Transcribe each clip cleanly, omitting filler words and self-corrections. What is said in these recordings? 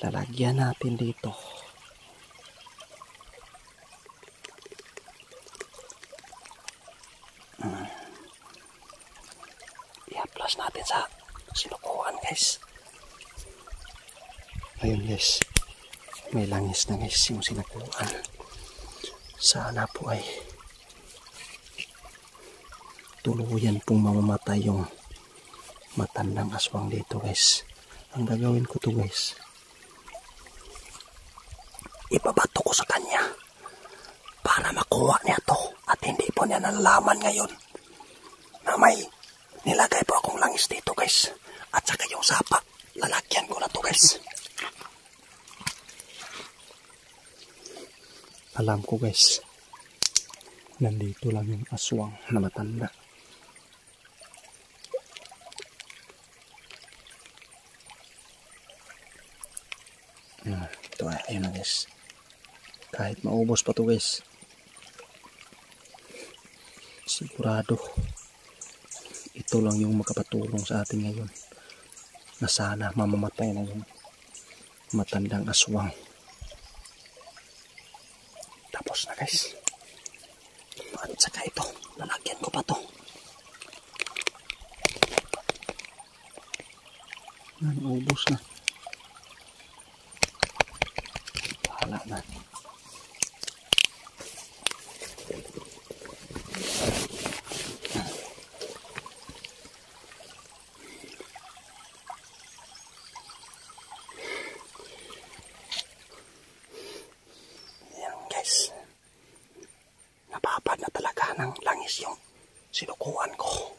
Lalagyan natin dito. I-plus natin sa sinukuan guys. Ayun guys, may langis na guys yung sinukuan. Sana po ay tuluyan pong mamamatay yung matandang aswang dito guys. Ang gagawin ko to guys, ibabato ko sa kanya para makuha niya to at hindi po niya nalalaman ngayon na may nilagay po akong langis dito guys. At saka yung sapa, lalagyan ko na to guys. Alam ko guys, nandito lang yung aswang na matanda. Ito ay, ayun na guys. Kahit maubos pa to guys, sigurado ito lang yung makapatulong sa atin ngayon na sana mamamatay na yung matandang aswang. Tapos na guys. At saka ito, lalagyan ko pa to. Naubos na. Bahala na. Napapad na talaga ng langis yung sinukuan ko.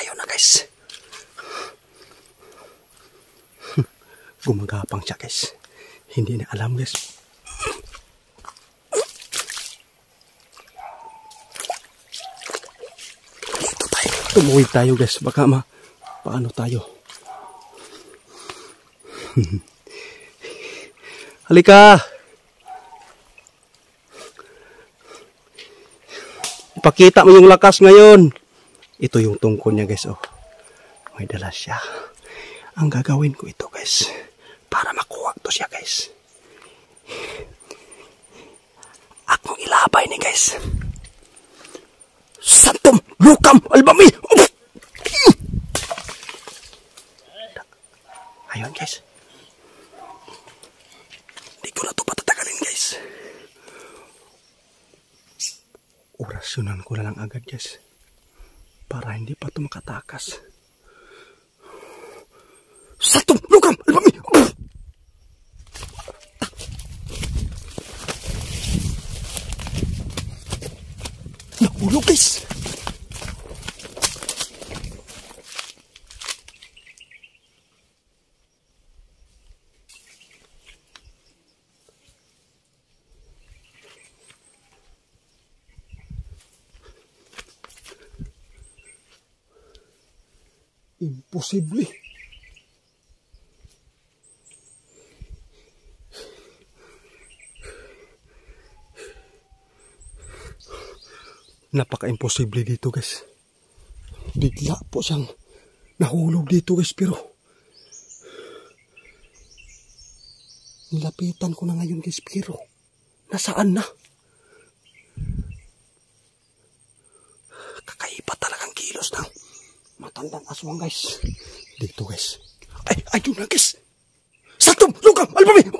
Ayun na guys. Gumagapang siya guys. Hindi na alam guys. Dito tayo. Tumuwid tayo guys. Baka paano tayo. Halika. Ipakita mo yung lakas ngayon. Ito yung tungkol niya guys. Oh, may dala siya. Ang gagawin ko ito guys, para makuha to siya guys. Akong ilabay ni guys. Santum Lukam Albami. Ayun guys. Hindi ko na ito patatagalin guys. Orasyonan ko na lang agad guys, para hindi pa ito makatakas. Santum Lukam Albami. Nahulog guys. Imposible. Napaka-imposible dito guys. Bigla po siyang nahulog dito guys, pero nilapitan ko na ngayon guys, pero nasaan na? Kakaiba talagang kilos ng matandang aswang guys. Dito guys. Ay, ayun na guys. Santum Lukam Albami.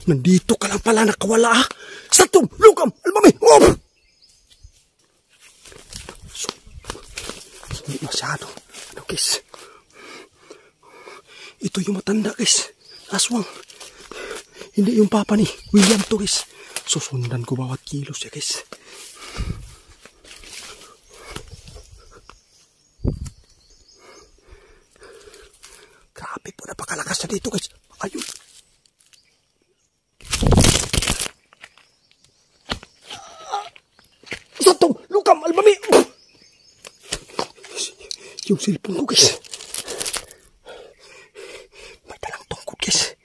Nandito ka lang pala, nakawala ha. Santum Lukam Albami. Masyado. Ano guys? Ito yung matanda guys. Aswang. Hindi yung papa ni William to guys. Susundan ko bawat kilos ya guys. Lumabas siya dito guys. Ayun. Santong! Lukam! Albami! Yung cellphone ko guys. May dalang tungkod guys.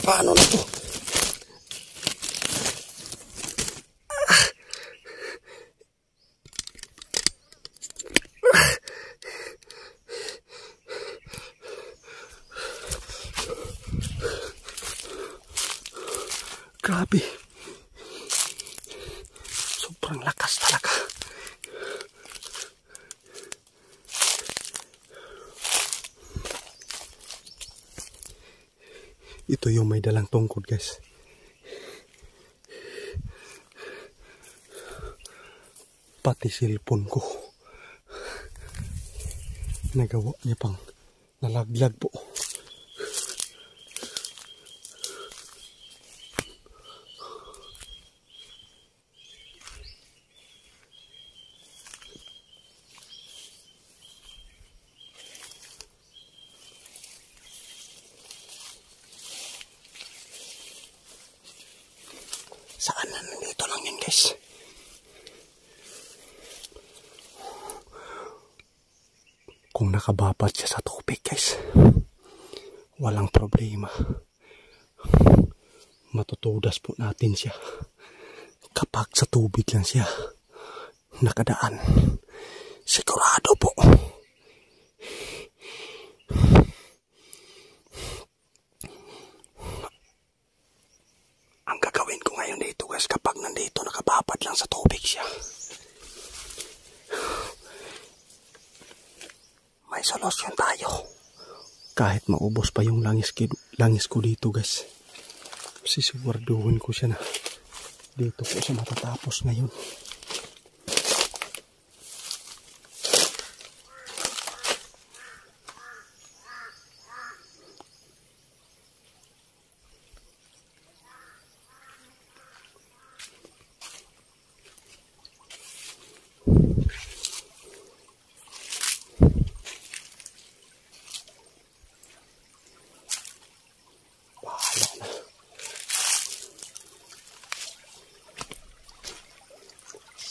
Paano na to? Grabe. Sobrang lakas talaga. Ito yung may dalang tungkod guys. Pati cellphone ko. Nagawa niya pang nalaglag po. Saan na nandito lang yun guys? Kung nakababat siya sa tubig guys, walang problema. Matutudas po natin siya. Kapag sa tubig lang siya nakadaan, sigurado po. Ang gagawin ko ngayon dito guys, kapag nandito nakababad lang sa tubig siya, may solusyon tayo. Kahit maubos pa yung langis ko dito guys, sisiguraduhin ko siya na dito po siya matatapos ngayon.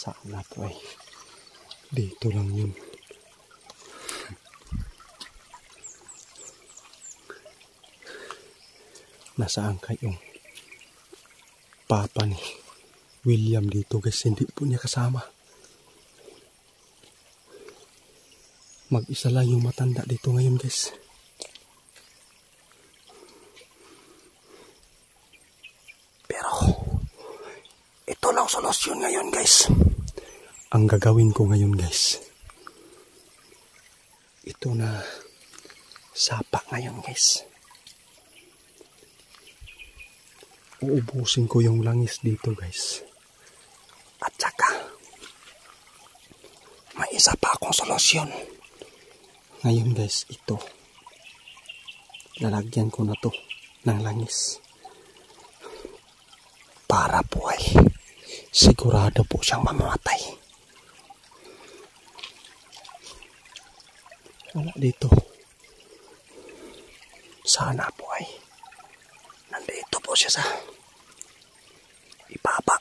Sana po ay dito lang yun. Nasaan kayong papa ni William dito guys? Hindi po niya kasama. Mag-isa lang yung matanda dito ngayon guys. Pero ito lang solusyon ngayon guys. Ang gagawin ko ngayon guys, ito na sapa ngayon guys. Uubusin ko yung langis dito guys. At saka may isa pa akong solusyon. Ngayon guys, ito. Lalagyan ko na to ng langis. Para po ay sigurado po siyang mamamatay. Wala dito. Sana po ay nandito po siya sa ibaba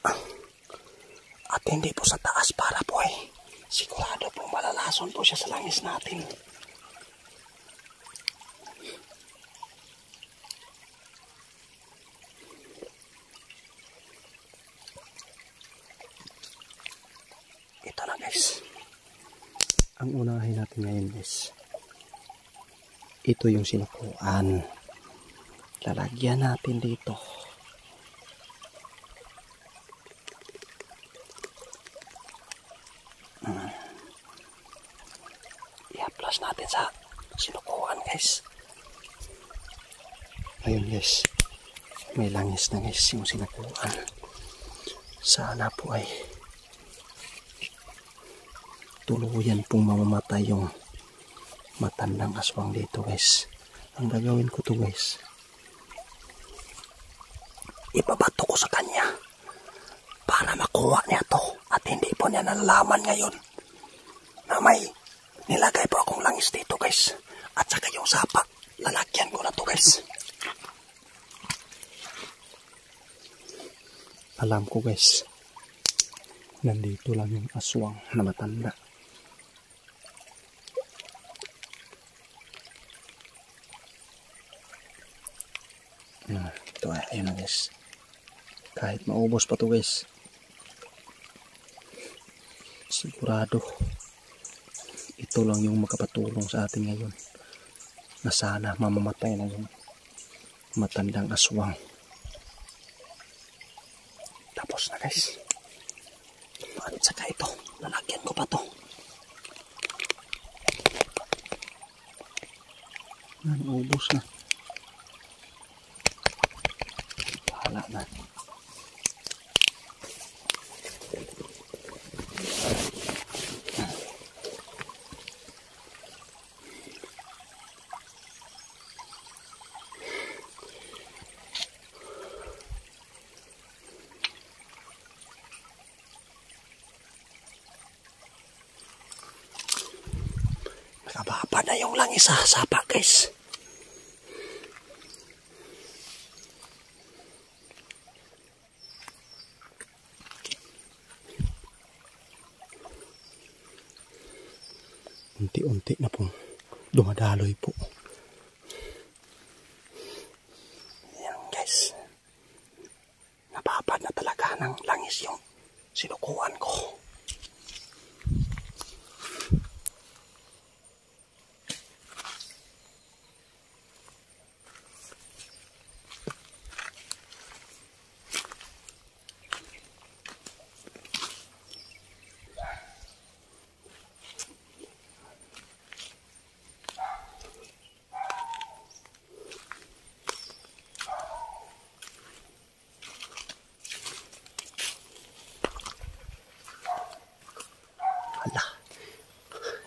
at hindi po sa taas, para po ay sigurado po malalason po siya sa langis natin. Ito na guys. Ang unahin natin ngayon guys, ito yung sinukuan. Lalagyan natin dito. I-plus natin sa sinukuan guys. Ayun guys, may langis na guys yung sinukuan. Sana po ay tuluyan pong mamamatay yung matandang aswang dito guys. Ang gagawin ko to guys, ibabato ko sa kanya para makuha niya to at hindi po niya nalalaman ngayon na may nilagay po akong langis dito guys. At saka yung sapa, lalagyan ko na to guys. Alam ko guys, nandito lang yung aswang na matanda. Ito ayun na guys. Kahit maubos pa to guys, sigurado ito lang yung makapatulong sa atin ngayon na sana mamamatay na yung matandang aswang. Tapos na guys. At saka ito, lalagyan ko pa to. Naubos na. Bahala na. Nakababa na yung langis sa sapa guys. Unti-unti na pong dumadaloy po. Ayan guys. Nababad na talaga ng langis yung sinukuan ko.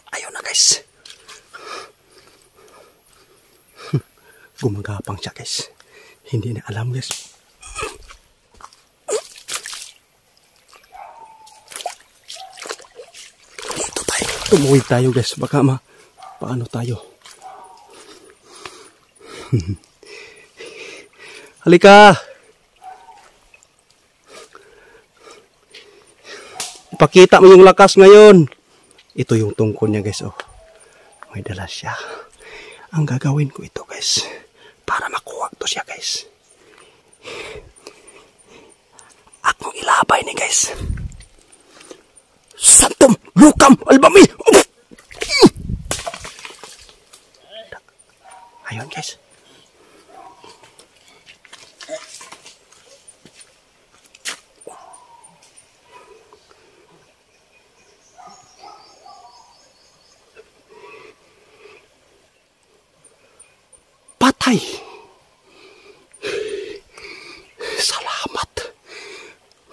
Ayun na guys. Gumagapang siya guys. Hindi na alam guys. Dito tayo. Tumuwid tayo guys. Baka paano tayo. Halika. Ipakita mo yung lakas ngayon. Ito yung tungkol niya guys. Oh, may dala siya. Ang gagawin ko ito guys, para makuha to siya guys. Akong ilabay ni guys. Santum Lukam Albami. Ayun guys. Patay. Salamat.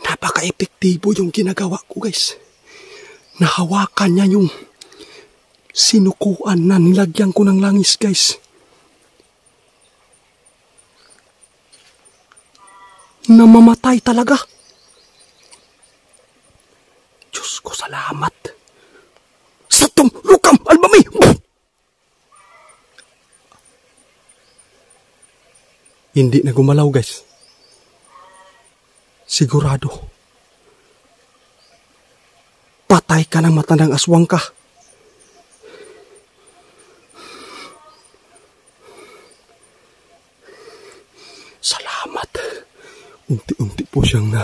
Napaka-epektibo yung ginagawa ko guys. Nahawakan niya yung sinukuan na nilagyan ko ng langis guys. Namamatay talaga. Diyos ko, salamat. Santum Lukam Albami. Hindi na gumalaw guys. Sigurado. Patay ka ng matandang aswang ka. Salamat. Unti-unti po siyang na.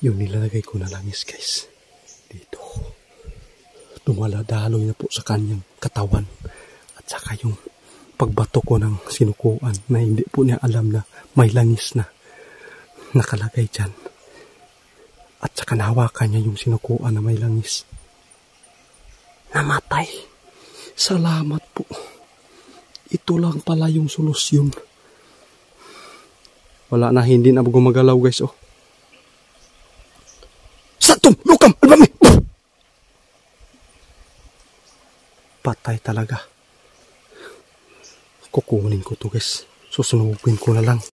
Yung nilalagay ko na langis guys. Dito. Dumaladaloy na po sa kanyang katawan. At saka yung pagbato ko ng sinukuan na hindi po niya alam na may langis na nakalagay dyan. At saka nahawakan niya yung sinukuan na may langis. Namatay. Salamat po. Ito lang pala yung solusyon. Wala na, hindi na gumagalaw guys. Oh. Santum Lukam Albami. Patay talaga. Kukunin ko to guys. Susunugin ko na lang.